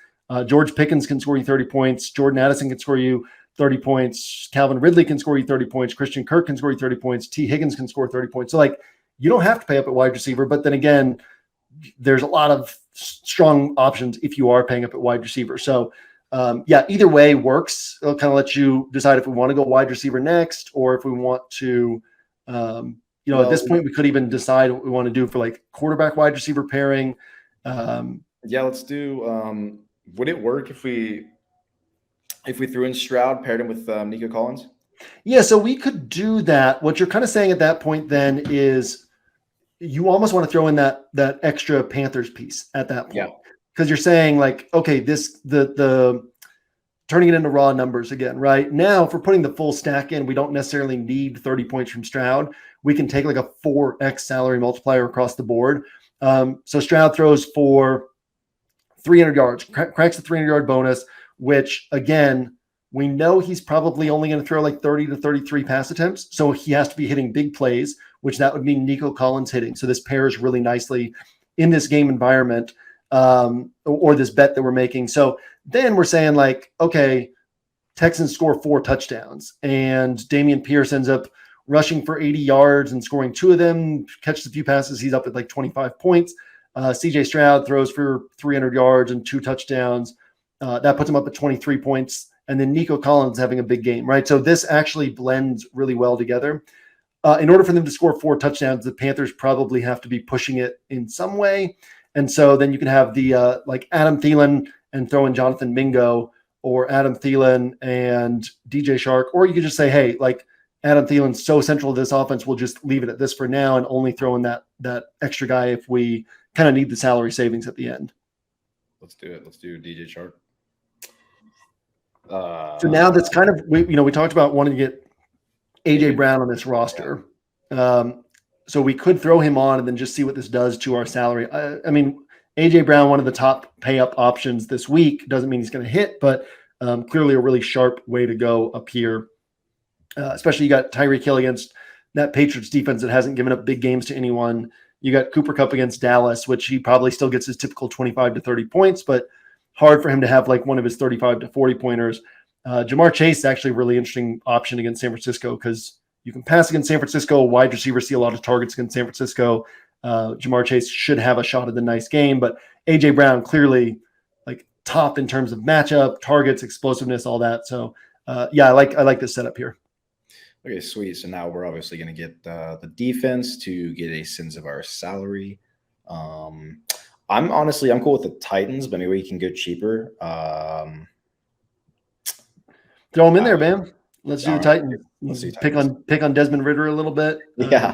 George Pickens can score you 30 points. Jordan Addison can score you 30 points. Calvin Ridley can score you 30 points. Christian Kirk can score you 30 points. T. Higgins can score 30 points. So, like, you don't have to pay up at wide receiver, but then again, there's a lot of strong options if you are paying up at wide receiver. So, yeah, either way works. It'll kind of let you decide if we want to go wide receiver next, or if we want to, at this point, we could even decide what we want to do for like quarterback wide receiver pairing. Yeah, let's do. Would it work if we threw in Stroud, paired him with Nico Collins? Yeah, so we could do that. What you're kind of saying at that point then is you almost want to throw in that extra Panthers piece at that point. Yeah. Because you're saying like, okay, the turning it into raw numbers again, right? Now, if we're putting the full stack in, we don't necessarily need 30 points from Stroud. We can take like a 4x salary multiplier across the board. So Stroud throws for 300 yards, cracks the 300-yard bonus, which, again, we know he's probably only going to throw like 30 to 33 pass attempts. So he has to be hitting big plays, which that would mean Nico Collins hitting. So this pairs really nicely in this game environment, or this bet that we're making. So then we're saying like, okay, Texans score 4 touchdowns, and Dameon Pierce ends up rushing for 80 yards and scoring 2 of them, catches a few passes. He's up at like 25 points. CJ Stroud throws for 300 yards and 2 touchdowns. That puts him up at 23 points. and then Nico Collins having a big game, right? So this actually blends really well together. In order for them to score 4 touchdowns, the Panthers probably have to be pushing it in some way. And so then you can have the like Adam Thielen and throw in Jonathan Mingo, or Adam Thielen and DJ Chark, or you could just say, hey, like Adam Thielen's so central to this offense, we'll just leave it at this for now and only throw in that extra guy if we kind of need the salary savings at the end. Let's do it. Let's do DJ Chark. So now that's kind of, we talked about wanting to get AJ Brown on this roster. So we could throw him on and then just see what this does to our salary. I mean, AJ Brown, one of the top pay up options this week, doesn't mean he's going to hit, but clearly a really sharp way to go up here. Especially you got Tyreek Hill against that Patriots defense that hasn't given up big games to anyone. You got Cooper Kupp against Dallas, which he probably still gets his typical 25 to 30 points, but hard for him to have like one of his 35 to 40 pointers. Jamar Chase is actually a really interesting option against San Francisco because you can pass against San Francisco. Wide receivers see a lot of targets against San Francisco. Jamar Chase should have a shot at the nice game, but AJ Brown clearly like top in terms of matchup, targets, explosiveness, all that. So I like this setup here. Okay, sweet. So now we're obviously going to get the defense to get a sense of our salary. I'm cool with the Titans, but maybe we can go cheaper. Throw them in there, man. Let's do the Titans. Let's do pick on Desmond Ritter a little bit. Yeah.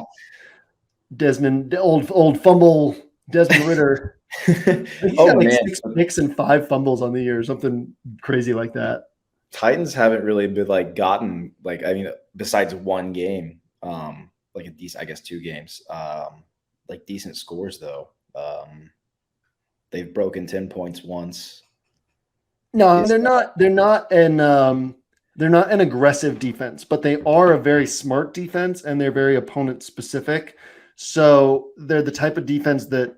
Desmond, old fumble Desmond Ritter. He's got like 6 picks and 5 fumbles on the year, something crazy like that. Titans haven't really been like gotten like, I mean, besides one game, like a decent, I guess 2 games, like decent scores though. They've broken 10 points once. No, they're not an aggressive defense, but they are a very smart defense and they're very opponent specific. So they're the type of defense that,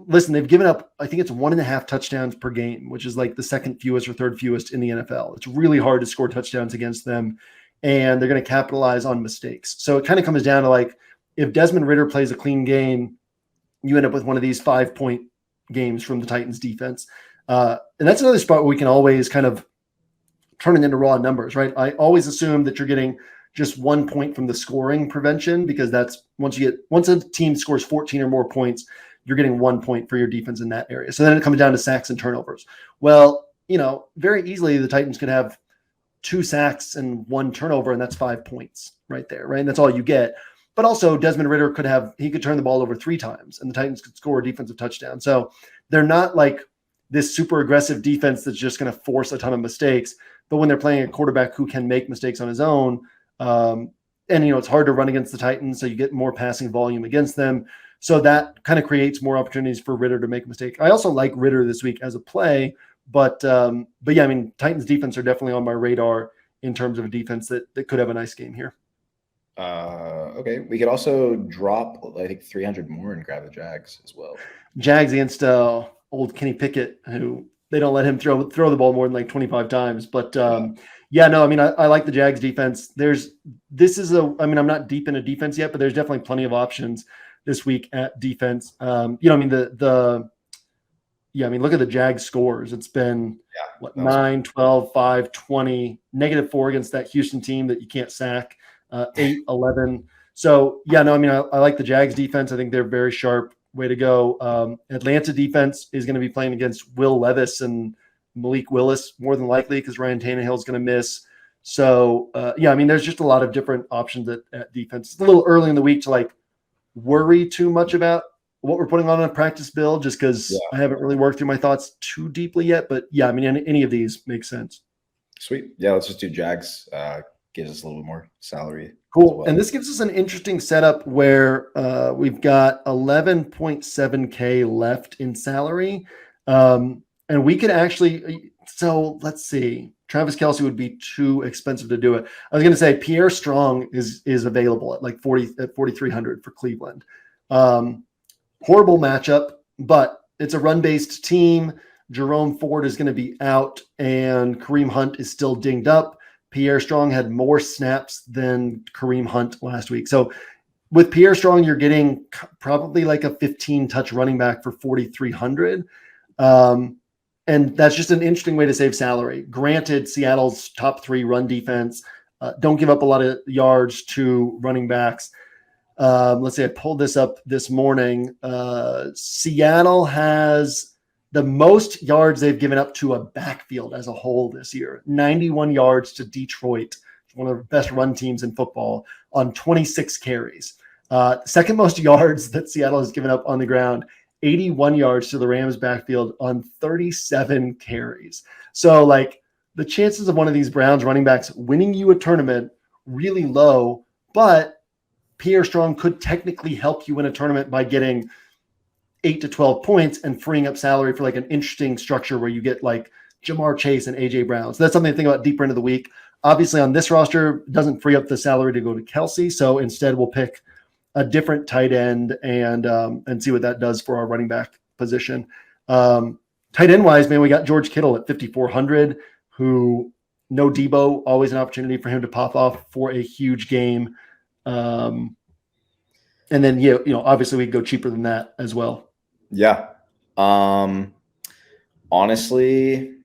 listen, they've given up, I think it's 1.5 touchdowns per game, which is like the second fewest or third fewest in the NFL. It's really hard to score touchdowns against them, and they're going to capitalize on mistakes. So it kind of comes down to like, if Desmond Ritter plays a clean game, you end up with one of these 5-point games from the Titans defense. And that's another spot where we can always kind of turn it into raw numbers, right? I always assume that you're getting just 1 point from the scoring prevention, because that's once a team scores 14 or more points, you're getting 1 point for your defense in that area. So then it comes down to sacks and turnovers. Well, very easily the Titans could have 2 sacks and 1 turnover, and that's 5 points right there, right? And that's all you get. But also Desmond Ritter could turn the ball over 3 times and the Titans could score a defensive touchdown. So they're not like this super aggressive defense that's just going to force a ton of mistakes. But when they're playing a quarterback who can make mistakes on his own, and it's hard to run against the Titans, so you get more passing volume against them. So that kind of creates more opportunities for Ritter to make a mistake. I also like Ritter this week as a play, but yeah, I mean, Titans defense are definitely on my radar in terms of a defense that could have a nice game here. Okay, we could also drop, I think, 300 more and grab the Jags as well. Jags against old Kenny Pickett, who they don't let him throw the ball more than like 25 times. But I like the Jags defense. I'm not deep into defense yet, but there's definitely plenty of options this week at defense. Look at the Jags scores. It's been 9, 12, 5, 20, -4 against that Houston team that you can't sack, 8, 11. So I like the Jags defense. I think they're very sharp. Way to go. Atlanta defense is going to be playing against Will Levis and Malik Willis more than likely, because Ryan Tannehill is going to miss. So, there's just a lot of different options at defense. It's a little early in the week to like worry too much about what we're putting on a practice build, just because I haven't really worked through my thoughts too deeply yet. But any of these makes sense. Sweet. Yeah, let's just do Jags. Gives us a little bit more salary. Cool. Well. And this gives us an interesting setup where we've got 11.7K left in salary. And we could actually, so let's see. Travis Kelce would be too expensive to do it. I was going to say Pierre Strong is available at like 4,300 for Cleveland. Horrible matchup, but it's a run-based team. Jerome Ford is going to be out, and Kareem Hunt is still dinged up. Pierre Strong had more snaps than Kareem Hunt last week. So with Pierre Strong, you're getting probably like a 15-touch running back for 4,300. And that's just an interesting way to save salary. Granted, Seattle's top 3 run defense don't give up a lot of yards to running backs. Let's see, I pulled this up this morning. Seattle has the most yards they've given up to a backfield as a whole this year. 91 yards to Detroit, one of the best run teams in football, on 26 carries. Second most yards that Seattle has given up on the ground, 81 yards to the Rams backfield on 37 carries. So like the chances of one of these Browns running backs winning you a tournament really low, but Pierre Strong could technically help you win a tournament by getting 8 to 12 points and freeing up salary for like an interesting structure where you get like Jamar Chase and AJ Brown. So that's something to think about deeper into the week. Obviously on this roster, it doesn't free up the salary to go to Kelsey. So instead we'll pick a different tight end and see what that does for our running back position. Tight end wise, man, we got George Kittle at 5,400, who no Debo, always an opportunity for him to pop off for a huge game. And then, obviously we could go cheaper than that as well. Yeah. Honestly,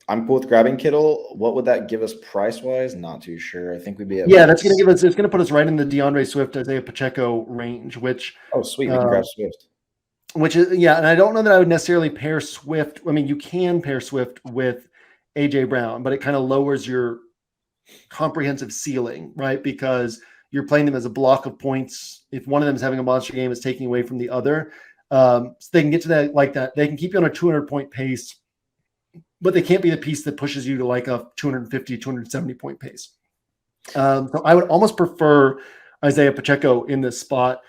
I'm cool with grabbing Kittle. What would that give us price wise? Not too sure. I think we'd be at that's going to give us, it's going to put us right in the DeAndre Swift, Isiah Pacheco range, which, oh, sweet. We can grab Swift. Which is, and I don't know that I would necessarily pair Swift. I mean, you can pair Swift with AJ Brown, but it kind of lowers your comprehensive ceiling, right? Because you're playing them as a block of points. If one of them is having a monster game, it's taking away from the other. So they can get to that like that. They can keep you on a 200-point pace, but they can't be the piece that pushes you to like a 250, 270-point pace. So I would almost prefer Isiah Pacheco in this spot.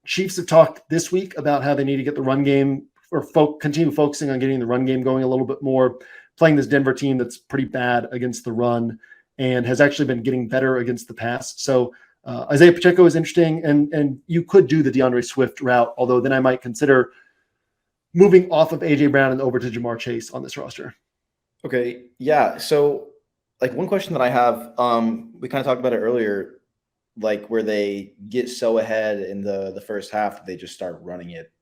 Chiefs have talked this week about how they need to get the run game or continue focusing on getting the run game going a little bit more, playing this Denver team that's pretty bad against the run and has actually been getting better against the pass. So Isiah Pacheco is interesting, and you could do the DeAndre Swift route, although then I might consider moving off of AJ Brown and over to Jamar Chase on this roster. Okay. Yeah. So like one question that I have, we kind of talked about it earlier, like where they get so ahead in the first half that they just start running it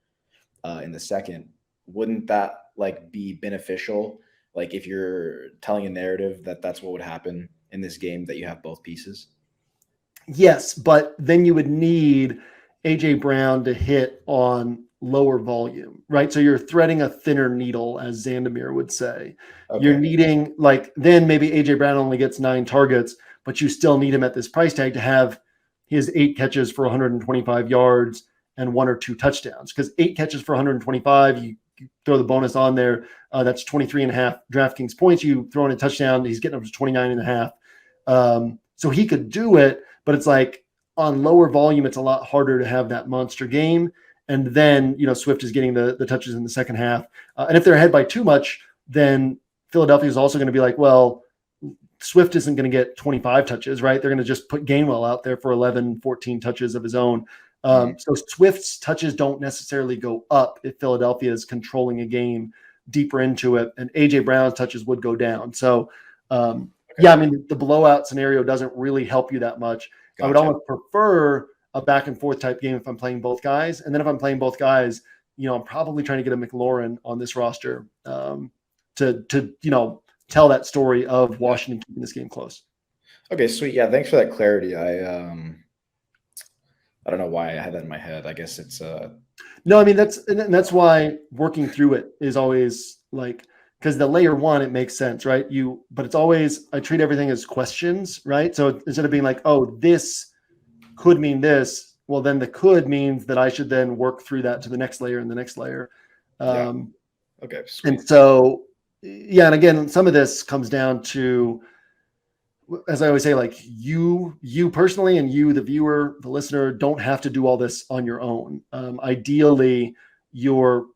in the second. Wouldn't that like be beneficial? Like if you're telling a narrative that that's what would happen in this game, that you have both pieces? Yes, but then you would need AJ Brown to hit on lower volume, right? So you're threading a thinner needle, as Zandomir would say. Okay. You're needing then maybe AJ Brown only gets 9 targets, but you still need him at this price tag to have his 8 catches for 125 yards and 1 or 2 touchdowns. Because 8 catches for 125, you throw the bonus on there. That's 23.5 DraftKings points. You throw in a touchdown, he's getting up to 29.5. So he could do it, but it's like on lower volume, it's a lot harder to have that monster game. And then, Swift is getting the touches in the second half. And if they're ahead by too much, then Philadelphia is also going to be like, well, Swift isn't going to get 25 touches, right? They're going to just put Gainwell out there for 11, 14 touches of his own. So Swift's touches don't necessarily go up if Philadelphia is controlling a game deeper into it, and AJ Brown's touches would go down. So, the blowout scenario doesn't really help you that much. Gotcha. I would almost prefer a back and forth type game if I'm playing both guys. And then if I'm playing both guys, I'm probably trying to get a McLaurin on this roster to tell that story of Washington keeping this game close. Okay, sweet. Yeah, thanks for that clarity. I don't know why I had that in my head. I guess it's no, I mean that's why working through it is always because the layer one, it makes sense, right? But it's always, I treat everything as questions, right? So instead of being like, oh, this could mean this, well, then the could means that I should then work through that to the next layer and the next layer. Okay. Sweet. And so, and again, some of this comes down to, as I always say, you personally and you, the viewer, the listener, don't have to do all this on your own. Ideally, for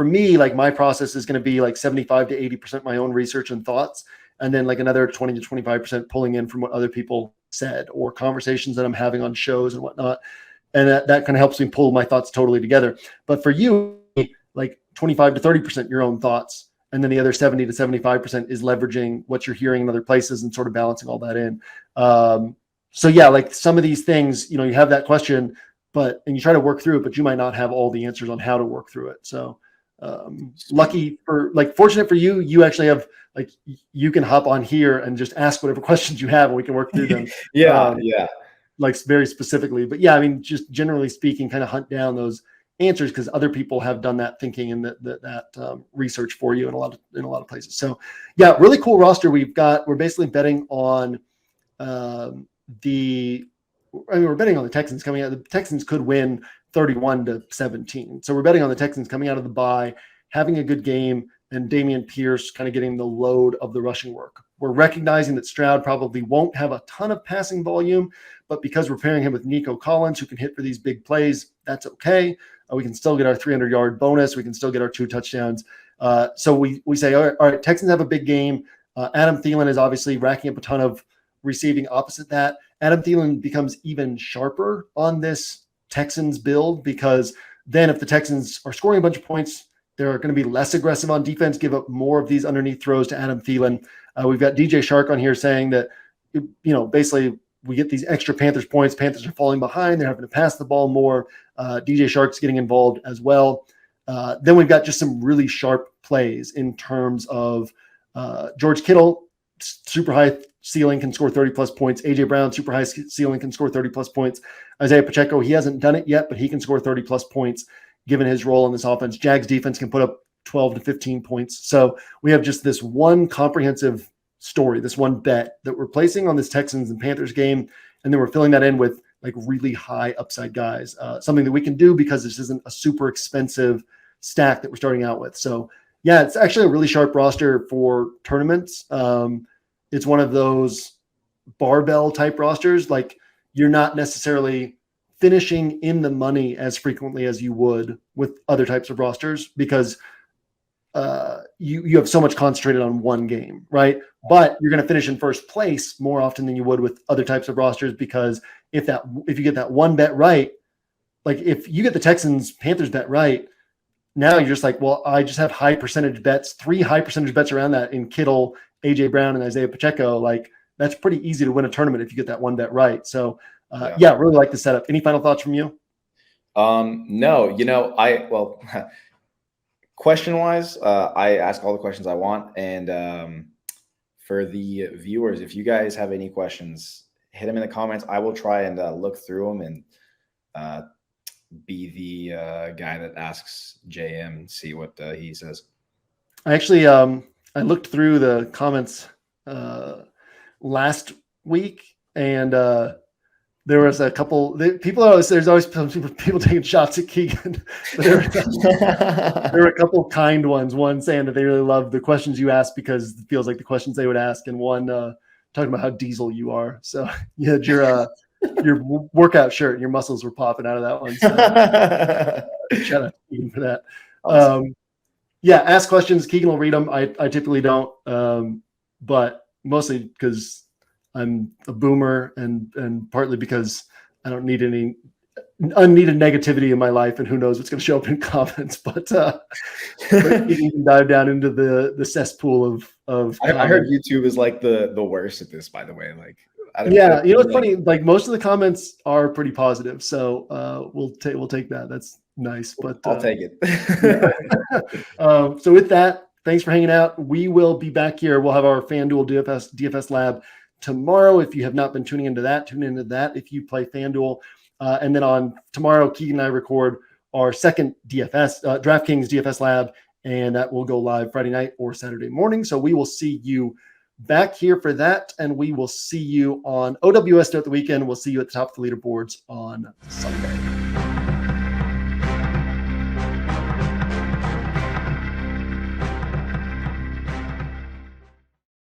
me, my process is going to be 75 to 80% my own research and thoughts, and then another 20 to 25% pulling in from what other people said or conversations that I'm having on shows and whatnot. And that kind of helps me pull my thoughts totally together. But for you, 25 to 30% your own thoughts. And then the other 70 to 75% is leveraging what you're hearing in other places and sort of balancing all that in. Some of these things, you have that question, and you try to work through it, but you might not have all the answers on how to work through it. So Fortunate for you, you actually have like you can hop on here and just ask whatever questions you have, and we can work through them. Yeah. Like very specifically, but yeah, I mean, just generally speaking, kind of hunt down those answers because other people have done that thinking and that research for you in a lot of places. So yeah, really cool roster we've got. We're basically betting on we're betting on the Texans coming out. The Texans could win 31-17. So we're betting on the Texans coming out of the bye, having a good game, and Dameon Pierce kind of getting the load of the rushing work. We're recognizing that Stroud probably won't have a ton of passing volume, but because we're pairing him with Nico Collins, who can hit for these big plays, that's okay. We can still get our 300-yard bonus. We can still get our 2 touchdowns. So we say, all right, Texans have a big game. Adam Thielen is obviously racking up a ton of receiving opposite that. Adam Thielen becomes even sharper on this Texans build because then if the Texans are scoring a bunch of points, they're going to be less aggressive on defense, give up more of these underneath throws to Adam Thielen. We've got DJ Chark on here saying that, basically we get these extra Panthers points. Panthers are falling behind. They're having to pass the ball more. DJ Chark's getting involved as well. Then we've got just some really sharp plays in terms of George Kittle, super high ceiling, can score 30-plus points. A.J. Brown, super high ceiling, can score 30-plus points. Isiah Pacheco, he hasn't done it yet, but he can score 30-plus points given his role in this offense. Jags defense can put up 12 to 15 points. So we have just this one comprehensive story, this one bet that we're placing on this Texans and Panthers game, and then we're filling that in with like really high upside guys, something that we can do because this isn't a super expensive stack that we're starting out with. So yeah, it's actually a really sharp roster for tournaments. It's one of those barbell type rosters. Like you're not necessarily finishing in the money as frequently as you would with other types of rosters because you have so much concentrated on one game, right? But you're going to finish in first place more often than you would with other types of rosters because if you get that one bet right, like if you get the Texans Panthers bet right, now you're just like, well, I just have high percentage bets, 3 high percentage bets around that in Kittle, AJ Brown, and Isiah Pacheco. Like that's pretty easy to win a tournament if you get that one bet right. So really like the setup. Any final thoughts from you? No, question wise, I ask all the questions I want. And for the viewers, if you guys have any questions, hit them in the comments. I will try and look through them and be the guy that asks JM, see what he says. I actually, I looked through the comments last week, and there was a couple. There's always some people taking shots at Keegan. There were a couple kind ones. One saying that they really love the questions you ask because it feels like the questions they would ask, and one talking about how diesel you are. So you had your workout shirt and your muscles were popping out of that one. So, shout out to Keegan for that. Awesome. Ask questions. Keegan will read them. I typically don't, but mostly because I'm a boomer and partly because I don't need any unneeded negativity in my life, and who knows what's going to show up in comments. But you can dive down into the cesspool of. I heard YouTube is like the worst at this, by the way. Like, it's funny. Like most of the comments are pretty positive, so we'll take that. That's nice, but I'll take it. So with that, thanks for hanging out. We will be back here. We'll have our FanDuel DFS lab tomorrow. If you have not been tuning into that, tune into that. If you play FanDuel, and then on tomorrow, Keegan and I record our second Draftkings DFS lab, and that will go live Friday night or Saturday morning. So we will see you back here for that, and we will see you on OWS throughout the weekend. We'll see you at the top of the leaderboards on Sunday.